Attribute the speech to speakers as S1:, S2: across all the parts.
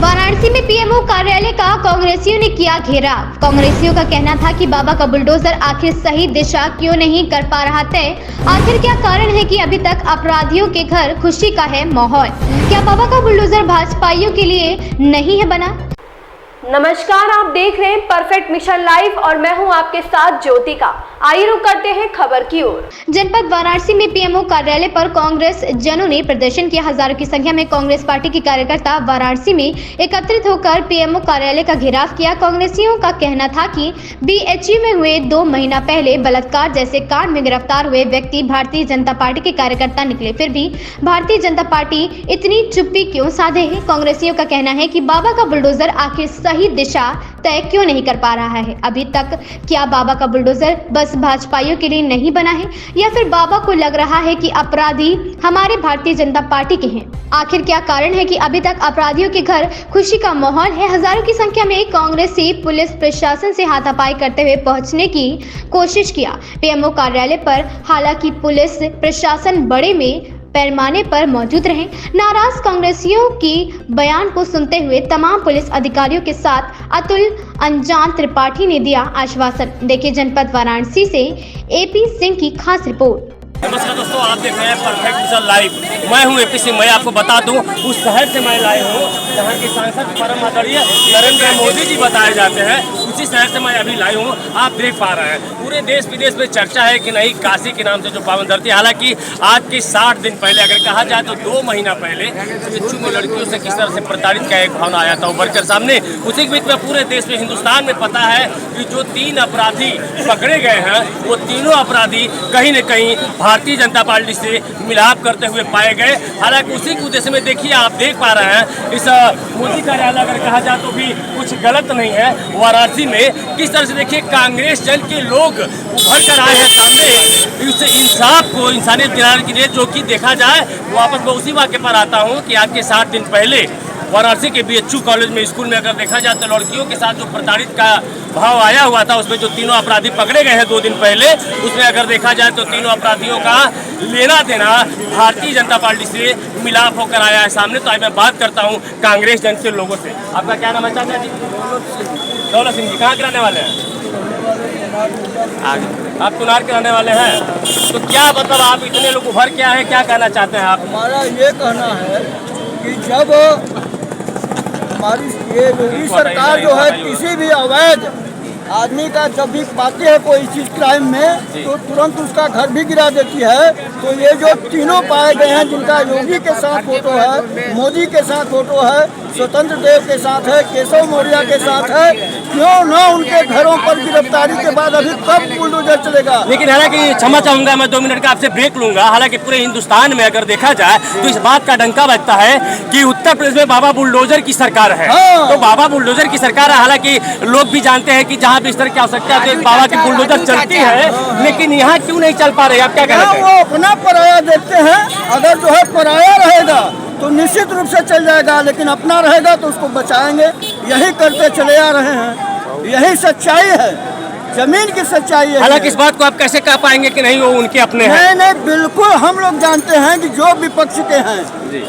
S1: वाराणसी में पीएमओ कार्यालय का कांग्रेसियों ने किया घेराव। कांग्रेसियों का कहना था कि बाबा का बुलडोजर आखिर सही दिशा क्यों नहीं कर पा रहा तय। आखिर क्या कारण है कि अभी तक अपराधियों के घर खुशी का है माहौल? क्या बाबा का बुलडोजर भाजपाइयों के लिए नहीं है बना?
S2: नमस्कार, आप देख रहे हैं परफेक्ट मिशन लाइव और मैं हूं आपके साथ ज्योतिका। आइए रुक करते हैं खबर की ओर।
S1: जनपद वाराणसी में पीएमओ कार्यालय पर कांग्रेस जनों ने प्रदर्शन किया। हजारों की संख्या में कांग्रेस पार्टी के कार्यकर्ता वाराणसी में एकत्रित होकर पीएमओ कार्यालय का घेराव किया। कांग्रेसियों का कहना था कि बीएचयू में हुए 2 महीना पहले बलात्कार जैसे कांड में गिरफ्तार हुए व्यक्ति भारतीय जनता पार्टी के कार्यकर्ता निकले, फिर भी भारतीय जनता पार्टी इतनी चुप्पी क्यों साधे है? कांग्रेसियों का कहना है कि बाबा का बुलडोजर आखिर सही दिशा तय क्यों नहीं कर पा रहा है? अभी तक क्या बाबा का बुलडोजर बस भाजपाइयों के लिए नहीं बना है, या फिर बाबा को लग रहा है कि अपराधी हमारे भारतीय जनता पार्टी के हैं? आखिर क्या कारण है कि अभी तक अपराधियों के घर खुशी का माहौल है? हजारों की संख्या में कांग्रेसी पुलिस प्रशासन से हाथापाई करते हुए पहुंचने की कोशिश किया पीएमओ कार्यालय पर। हालांकि पुलिस प्रशासन बड़े में पैमाने पर मौजूद रहे। नाराज कांग्रेसियों की बयान को सुनते हुए तमाम पुलिस अधिकारियों के साथ अतुल अंजान त्रिपाठी ने दिया आश्वासन। देखिए जनपद वाराणसी से एपी सिंह की खास रिपोर्ट।
S3: नमस्कार दोस्तों, आप देख रहे हैं परफेक्ट मिशन लाइव। मैं हूं एपी सिंह। मैं आपको बता दूं उस शहर से मैं लाए हूं जहां के सांसद परम आदरणीय नरेंद्र मोदी जी बताए जाते हैं। उसी शहर से मैं अभी लाई हूं। आप देख पा रहे हैं पूरे देश विदेश में चर्चा है कि नहीं काशी के नाम से जो पावन धरती। हालांकि आज के 60 दिन पहले अगर कहा जाए तो 2 महीना पहले बीएचयू में लड़कियों से किस तरह से प्रताड़ित का एक भावना आया था उभर कर सामने। उसी के बीच में पूरे देश में हिंदुस्तान में पता है कि जो 3 अपराधी पकड़े गए हैं वो तीनों अपराधी कहीं न कहीं भारतीय जनता पार्टी से मिलाप करते हुए पाए गए। हालांकि उसी के उद्देश्य में देखिए आप देख पा रहे हैं इस मोदी कार्यालय अगर कहा जाए तो भी कुछ गलत नहीं है। वाराणसी में किस तरह से देखिए कांग्रेस जन के लोग उभर कर आए हैं सामने इस इंसाफ को इंसानियत दिलाने के लिए। जो कि देखा जाए वापस मैं उसी वाक्य पर आता हूँ कि आज के 60 दिन पहले वाराणसी के बीएचयू कॉलेज में स्कूल में अगर देखा जाए तो लड़कियों के साथ जो प्रताड़ित का भाव आया हुआ था उसमें जो तीनों अपराधी पकड़े गए हैं 2 दिन पहले, उसमें अगर देखा जाए तो तीनों अपराधियों का लेना देना भारतीय जनता पार्टी से मिलाप होकर आया है सामने। तो आज मैं बात करता हूं कांग्रेस जन के लोगों से। आपका क्या नाम है चाचा जी? दौलत सिंह जी। कहाँ के रहने वाले हैं? आप कुनार के रहने वाले हैं। तो क्या मतलब आप इतने लोग उभर के आए, क्या कहना चाहते हैं आप?
S4: हमारा ये कहना है कि जब हमारी ये योगी सरकार जो है किसी भी अवैध आदमी का जब भी पाते हैं कोई चीज क्राइम में तो तुरंत उसका घर भी गिरा देती है। तो ये जो तीनों पाए गए हैं जिनका योगी के साथ फोटो है, मोदी के साथ फोटो है, स्वतंत्र देव के साथ है, केशव मौर्य के साथ है, क्यों न उनके घरों पर गिरफ्तारी के बाद अभी कब बुलडोजर चलेगा?
S3: लेकिन हालांकि क्षमा चाहूंगा मैं 2 मिनट का आपसे ब्रेक लूंगा। हालांकि पूरे हिंदुस्तान में अगर देखा जाए तो इस बात का डंका बजता है कि उत्तर प्रदेश में बाबा बुलडोजर की सरकार है।
S4: हाँ।
S3: तो बाबा बुलडोजर की सरकार है। हालांकि लोग भी जानते हैं कि जहाँ भी इस तरह की आवश्यकता है तो बाबा की बुलडोजर चलती है, लेकिन यहाँ क्यों नहीं चल पा रही? आप क्या कहते हैं?
S4: वो अपना पराया देखते हैं। अगर जो है पराया रहेगा तो निश्चित रूप से चल जाएगा, लेकिन अपना रहेगा तो उसको बचाएंगे। यही करते चले आ रहे हैं, यही सच्चाई है, जमीन की सच्चाई है।
S3: हालांकि इस बात को आप कैसे कह पाएंगे कि नहीं वो उनके अपने हैं?
S4: नहीं, बिल्कुल हम लोग जानते हैं कि जो विपक्ष के हैं,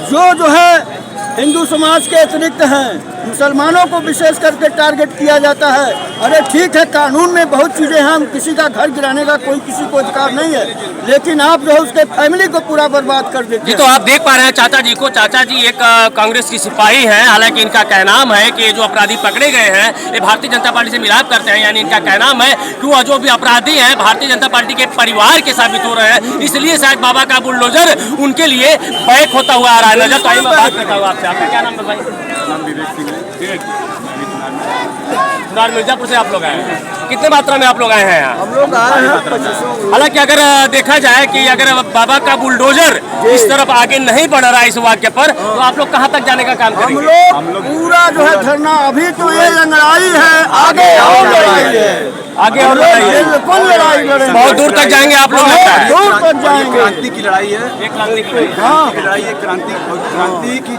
S4: जो है हिंदू समाज के अतिरिक्त हैं, मुसलमानों को विशेष करके टारगेट किया जाता है। अरे ठीक है, कानून में बहुत चीजें हैं, हम किसी का घर गिराने का कोई किसी को अधिकार नहीं है, लेकिन आप जो है उसके फैमिली को पूरा बर्बाद कर देते हैं।
S3: तो आप देख पा रहे हैं चाचा जी को। चाचा जी एक कांग्रेस की सिपाही हैं। हालांकि इनका कहनाम है कि जो अपराधी पकड़े गए हैं ये भारतीय जनता पार्टी से मिलाप करते हैं। यानी इनका कहनाम है कि वो जो भी अपराधी हैं भारतीय जनता पार्टी के परिवार के साबित हो रहे हैं, इसलिए शायद बाबा का बुलडोजर उनके लिए बैक होता हुआ आ रहा है नजर। तो आइए मैं बात करता हूँ आपसे। आपका क्या नाम है भाई?
S5: नाम विवेक सिंह है।
S3: मिर्जापुर से आप लोग आए हैं? कितने मात्रा में आप लोग आए हैं यहाँ?
S4: हम लोग आए हैं।
S3: हालांकि अगर देखा जाए कि अगर बाबा का बुलडोजर इस तरफ आगे नहीं बढ़ रहा है इस वाक्य पर, तो आप लोग कहाँ तक जाने का काम करेंगे?
S4: हम लोग पूरा जो है धरना, अभी तो ये लड़ाई है, आगे और लड़ाई है,
S3: आगे और लड़ाई है,
S4: बिल्कुल लड़ाई लड़ेंगे।
S3: बहुत दूर तक जाएंगे आप लोग?
S4: दूर तक जाएंगे।
S5: क्रांति की लड़ाई है,
S3: एक क्रांति की
S5: लड़ाई है, क्रांति और क्रांति की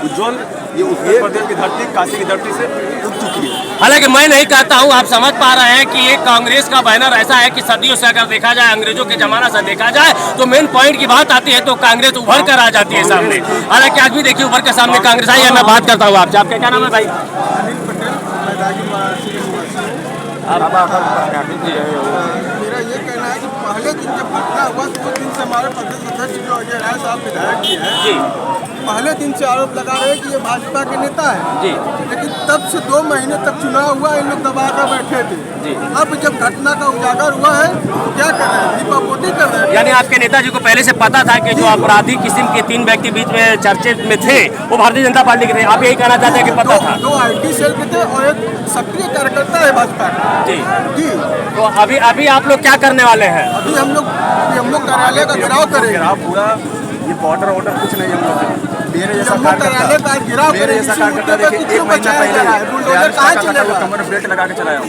S5: उज्जवल ये उत्तर प्रदेश की धरती काशी की धरती से उठ चुकी है।
S3: हालांकि मैं नहीं कहता हूं, आप समझ पा रहे हैं कि ये कांग्रेस का बैनर ऐसा है कि सदियों से अगर देखा जाए, अंग्रेजों के जमाना से देखा जाए, तो मेन पॉइंट की बात आती है तो कांग्रेस उभर कर आ जाती है सामने। हालांकि आज भी देखिए उभर के सामने कांग्रेस आई है। मैं बात करता हूँ आपसे, आपका क्या नाम है भाई?
S6: अनिल पटेल, मैं राजीव वाराणसी के निवासी हूँ। मेरा ये कहना है कि पहले दिन जब घटना हुआ तो उस दिन से हमारे प्रदेश अध्यक्ष जो अजय राय साहब विधायक जी हैं, पहले दिन से आरोप लगा रहे हैं कि ये भाजपा के नेता है
S3: जी।
S6: लेकिन तब से 2 महीने तक चुनाव हुआ, इन लोग दबा कर बैठे थे
S3: जी।
S6: अब जब घटना का उजागर हुआ है तो क्या कर रहे हैं, दीपापोती कर रहे हैं।
S3: यानी आपके नेताजी को पहले से पता था कि जो अपराधी किस्म के 3 व्यक्ति बीच में चर्चे में थे वो भारतीय जनता पार्टी के थे। आप यही कहना चाहते हैं कि पता था?
S6: 2 IT सेल के थे और एक सक्रिय कार्यकर्ता है भाजपा का।
S3: जी
S6: जी।
S3: तो अभी आप लोग क्या करने वाले हैं?
S6: अभी हम लोग कार्यालय का घेराव करेंगे।
S5: पूरा ये बॉर्डर कुछ नहीं हम लोग। मेरे जैसा
S6: कार्यालय का घेराव
S5: मेरे जैसा कार्यकर्ता देखिए 1 महीना पहले कमर बेल्ट लगा के चलाया,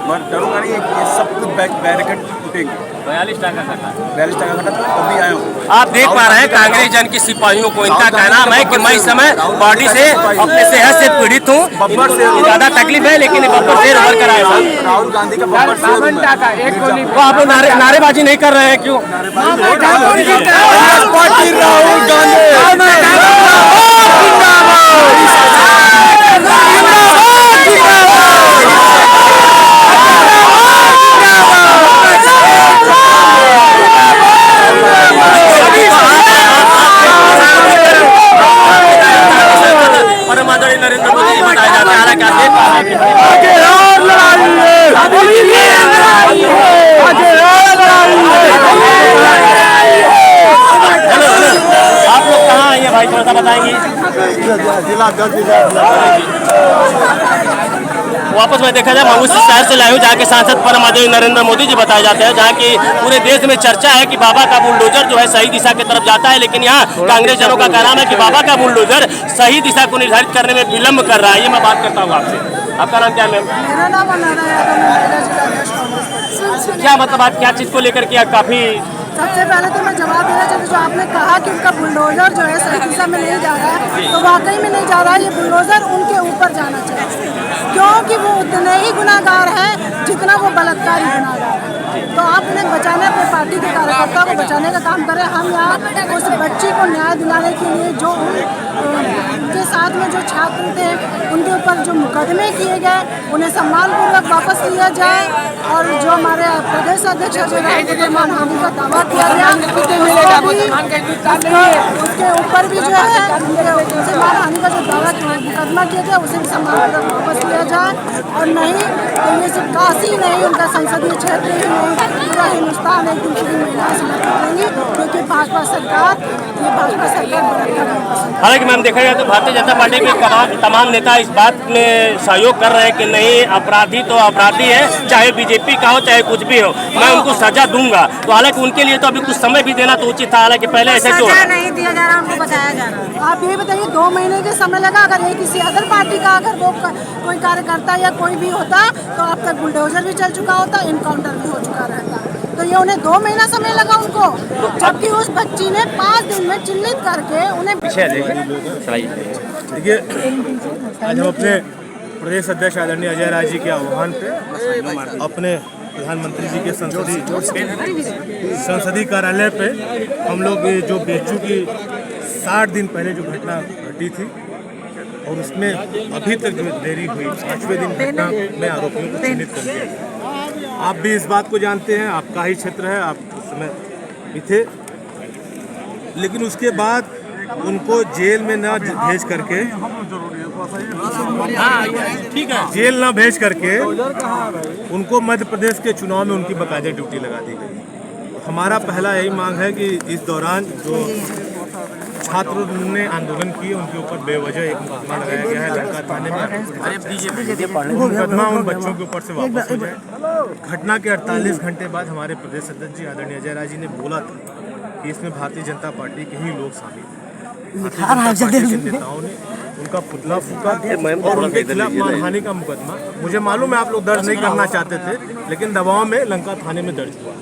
S5: मगर डरूंगा नहीं, ये सब कुछ बैरिकेड टूटेंगे।
S3: 42 टका
S5: घटा तो अभी आया हूँ।
S3: आप देख पा रहे हैं कांग्रेस जन के सिपाहियों को, इनका कहना है कि मैं इस समय बॉडी से अपने सेहत से पीड़ित हूँ, ज्यादा तकलीफ है, लेकिन बब्बर शेर उभर कर आए हैं।
S5: राहुल गांधी का बब्बर शेर।
S3: तो आप लोग नारेबाजी नहीं कर रहे हैं क्यों?
S4: राहुल गांधी
S3: परम आदरणीय नरेंद्र मोदी जी बताए जाते हैं। हालांकि आप देख पा रहे आप लोग कहाँ आए हैं भाई, थोड़ा सा बताएंगे? वापस में देखा जाए मैं उस शहर से लाया हूँ जहाँ के सांसद परम आदरणीय नरेंद्र मोदी जी बताए जाते हैं, जहाँ की पूरे देश में चर्चा है कि बाबा का बुलडोजर जो है सही दिशा की तरफ जाता है, लेकिन यहाँ कांग्रेस जनों का कहना है कि बाबा का बुलडोजर सही दिशा को निर्धारित करने में विलम्ब कर रहा है। ये मैं बात करता हूँ आपसे। आपका नाम क्या है मैम?
S7: मेरा नाम अनारा यादव, मैं महिला जिलाध्यक्ष कांग्रेस।
S3: क्या मतलब आप क्या चीज़ को लेकर के काफ़ी?
S7: सबसे पहले तो मैं जवाब देना चाहती हूँ, जो आपने कहा कि उनका बुलडोजर जो है सही दिशा में नहीं जा रहा है, तो वाकई में नहीं जा रहा है। ये बुलडोजर उनके ऊपर जाना चाहिए, क्योंकि वो उतने ही गुनाहगार हैं जितना वो बलात्कारी गुनाहगार है। तो आप उन्हें बचाने, अपने पार्टी के कार्यकर्ताओं को बचाने का काम करें। हम यहाँ उस बच्ची को न्याय दिलाने के लिए, जो उनके साथ में जो छात्र थे उनके ऊपर जो मुकदमे किए गए उन्हें सम्मानपूर्वक वापस लिया जाए, और जो हमारे प्रदेश अध्यक्ष अजय राय को मानहानि का दावा किया गया उसके ऊपर भी जो है उनसे मानहानि का जो दावा मुकदमा किया गया उसे भी सम्मानपूर्वक वापस लिया जाए। और नहीं तो ये सिर्फ काशी नहीं, उनका संसदीय क्षेत्र ही नहीं, पूरा हिंदुस्तान एक दिन पूरी महिलाएं समर्पित रहेंगी, क्योंकि भाजपा सरकार
S3: हालांकि मैम देखा जाए तो भारतीय जनता पार्टी के तमाम नेता इस बात में सहयोग कर रहे हैं कि नहीं, अपराधी तो अपराधी है, चाहे बीजेपी का हो चाहे कुछ भी हो, मैं उनको सजा दूंगा। तो हालांकि उनके लिए तो अभी कुछ समय भी देना तो उचित था, हालांकि पहले ऐसे क्यों
S7: नहीं दिया जा रहा, उनको बताया जा रहा है। आप ये बताइए 2 महीने के समय लगा, अगर ये किसी अदर पार्टी का अगर वो कोई कार्यकर्ता या कोई भी होता तो अब तक बुलडोजर भी चल चुका होता, इनकाउंटर भी हो चुका रहता। तो ये उन्हें 2 महीना समय लगा उनको, जबकि उस बच्ची ने 5 दिन में चिन्हित करके उन्हें
S8: देखिए, आज हम अपने प्रदेश अध्यक्ष आदरणीय अजय राय जी के आह्वान पे अपने प्रधानमंत्री जी के संसदीय कार्यालय पे हम लोग जो बेचू की 60 दिन पहले जो घटना घटी थी और उसमें अभी तक जो देरी हुई, 5वें दिन घटना में आरोपियों को चिन्हित कर दिया। आप भी इस बात को जानते हैं, आपका ही क्षेत्र है, आप उस समय भी थे, लेकिन उसके बाद उनको जेल में न भेज करके जेल न भेज करके उनको मध्य प्रदेश के चुनाव में उनकी बाकायदे ड्यूटी लगा दी गई। हमारा पहला यही मांग है कि इस दौरान जो छात्रों ने आंदोलन किए उनके ऊपर बेवजह एक मुकदमा लगाया गया है लंका थाने में, मुकदमा उन बच्चों के ऊपर से वापस हो जाए। घटना के 48 घंटे बाद हमारे प्रदेश अध्यक्ष जी आदरणीय अजय राय जी ने बोला था कि इसमें भारतीय जनता पार्टी के ही लोग शामिल हैं। नेताओं ने उनका पुतला फूका और उनके खिलाफ मानहानि का मुकदमा, मुझे मालूम है आप लोग दर्ज नहीं करना चाहते थे, लेकिन दबाव में लंका थाने में दर्ज हुआ।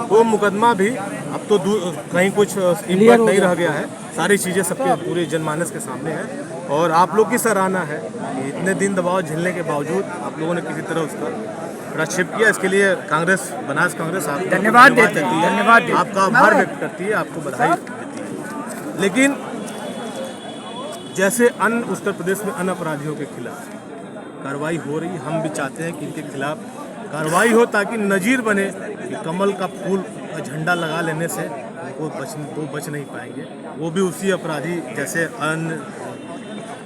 S8: वो मुकदमा भी अब तो कहीं कुछ इम्पैक्ट नहीं रह गया है, सारी चीज़ें सबके पूरे जनमानस के सामने है। और आप लोग की सराहना है कि इतने दिन दबाव झेलने के बावजूद आप लोगों ने किसी तरह उसका रक्षिप किया। इसके लिए कांग्रेस, बनास कांग्रेस आपको धन्यवाद देती है, धन्यवाद, आपका आभार व्यक्त करती है, आपको बधाई देती है। लेकिन जैसे अन्य उत्तर प्रदेश में अन्य अपराधियों के खिलाफ कार्रवाई हो रही, हम भी चाहते हैं कि इनके खिलाफ कार्रवाई हो ताकि नजीर बने कि कमल का फूल का झंडा लगा लेने से वो बच नहीं पाएंगे। वो भी उसी अपराधी जैसे अन्य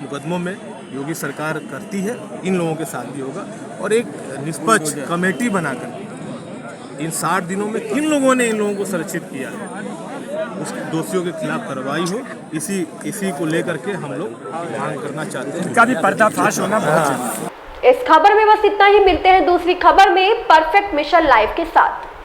S8: मुकदमों में योगी सरकार करती है, इन लोगों के साथ भी होगा। और एक निष्पक्ष कमेटी बनाकर इन 60 दिनों में किन लोगों ने इन लोगों को संरक्षित किया है, उस दोषियों के खिलाफ कार्रवाई हो, इसी को लेकर के हम लोग मांग करना चाहते हैं।
S9: इसका भी पर्दाफाश होना बहुत जरूरी है।
S2: इस खबर में बस इतना ही। मिलते हैं दूसरी खबर में परफेक्ट मिशन लाइव के साथ।